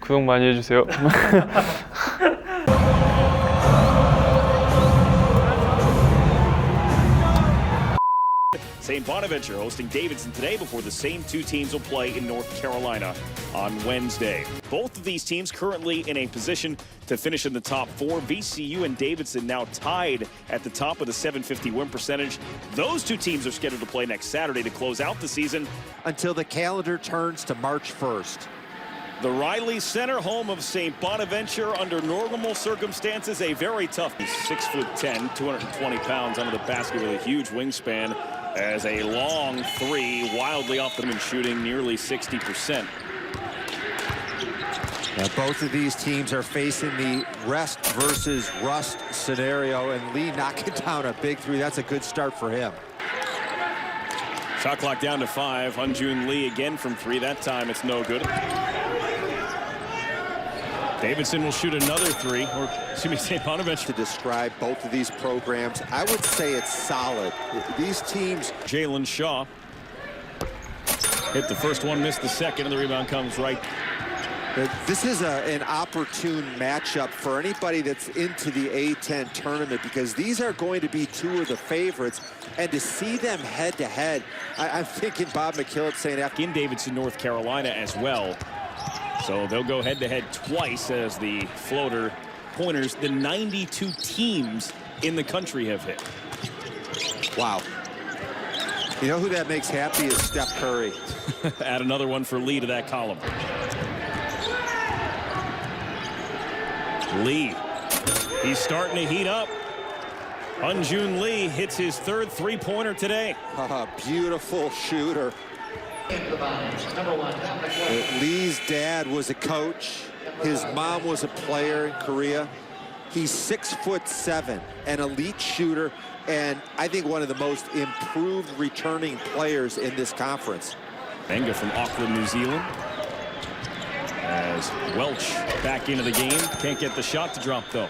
구독 많이 해주세요. St. Bonaventure hosting Davidson today before the same two teams will play in North Carolina on Wednesday. Both of these teams currently in a position to finish in the top four. VCU and Davidson now tied at the top of the 750 win percentage. Those two teams are scheduled to play next Saturday to close out the season. Until the calendar turns to March 1st. The Riley Center, home of St. Bonaventure, under normal circumstances, a very tough. He's 6'10", 220 pounds under the basket with a huge wingspan. As a long three, wildly off the and shooting nearly 60%. Now, both of these teams are facing the rest versus rust scenario, and Lee knocking down a big three. That's a good start for him. Shot clock down to 5. Hyunjung Lee again from 3. That time it's no good. Davidson will shoot another 3, or excuse me, St. Bonaventure. To describe both of these programs, I would say it's solid. These teams. Jalen Shaw hit the first one, missed the second, and the rebound comes right. This is an opportune matchup for anybody that's into the A-10 tournament, because these are going to be two of the favorites, and to see them head-to-head, I'm thinking Bob McKillop saying after in Davidson, North Carolina as well. So they'll go head-to-head twice as the floater pointers. The 92 teams in the country have hit. Wow. You know who that makes happy is Steph Curry. Add another one for Lee to that column. Lee, he's starting to heat up. Hyunjung Lee hits his third three-pointer today. Beautiful shooter. Lee's dad was a coach. His mom was a player in Korea. He's 6'7", an elite shooter, and I think one of the most improved returning players in this conference. Benga from Auckland, New Zealand. As Welch back into the game. Can't get the shot to drop, though.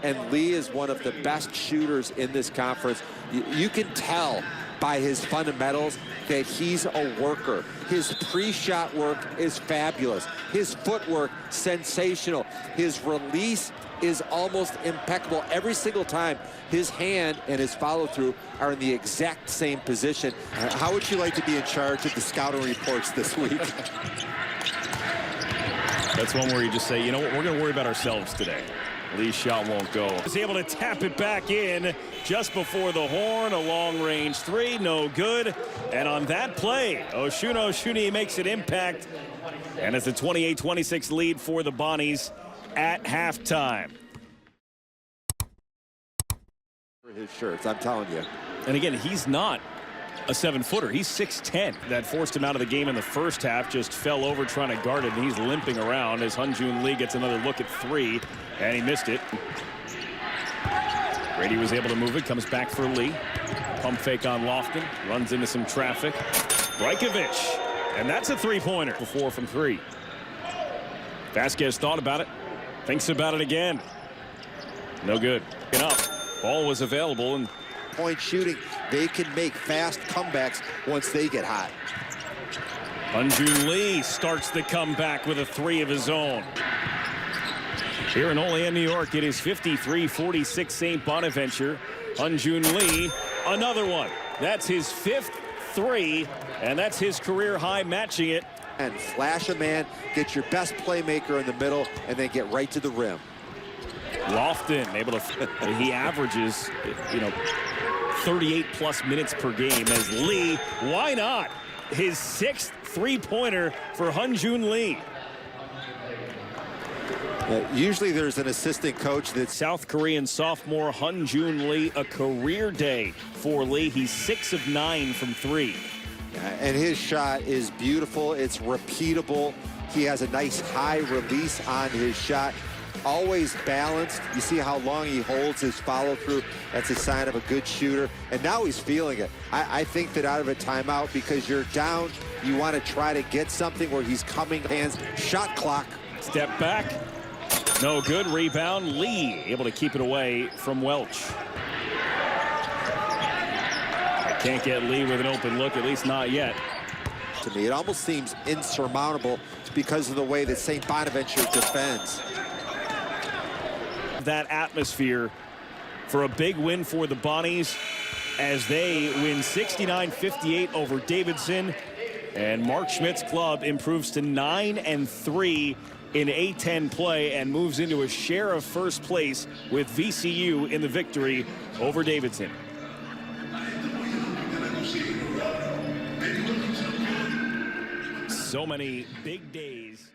And Lee is one of the best shooters in this conference. You can tell by his fundamentals that he's a worker. His pre-shot work is fabulous. His footwork, sensational. His release is almost impeccable. Every single time, his hand and his follow-through are in the exact same position. How would you like to be in charge of the scouting reports this week? That's one where you just say, you know what, we're going to worry about ourselves today. Lee's shot won't go. Is able to tap it back in just before the horn. A long-range 3, no good. And on that play, Oshuni makes an impact. And it's a 28-26 lead for the Bonnies at halftime. His shirts, I'm telling you. And again, he's not a 7-footer. He's 6'10". That forced him out of the game in the first half. Just fell over trying to guard it, and he's limping around as Hyunjung Lee gets another look at 3, and he missed it. Brady was able to move it, comes back for Lee. Pump fake on Lofton, runs into some traffic. Brajkovic, and that's a 3-pointer. 4 from 3. Vasquez thought about it, thinks about it again. No good. Up. Ball was available, and point shooting, they can make fast comebacks once they get hot. Hyunjung Lee starts the comeback with a 3 of his own. Here in Olean, New York, it is 53-46 St. Bonaventure. Hyunjung Lee, another one. That's his 5th 3, and that's his career high, matching it. And flash a man, get your best playmaker in the middle, and then get right to the rim. Lofton able to, he averages, 38+ minutes per game as Lee, why not? His 6th 3-pointer for Hyunjung Lee. Usually there's an assistant coach that's South Korean sophomore Hyunjung Lee, a career day for Lee. He's 6 of 9 from 3. And his shot is beautiful. It's repeatable. He has a nice high release on his shot. Always balanced. You see how long he holds his follow-through. That's a sign of a good shooter. And now he's feeling it. I think that out of a timeout, because you're down, you want to try to get something where he's coming hands. Shot clock. Step back. No good. Rebound. Lee able to keep it away from Welch. Can't get Lee with an open look, at least not yet. to me. It almost seems insurmountable because of the way that St. Bonaventure defends. That atmosphere for a big win for the Bonnies as they win 69-58 over Davidson. And Mark Schmidt's club improves to 9-3 in A10 play and moves into a share of first place with VCU in the victory over Davidson. So many big days.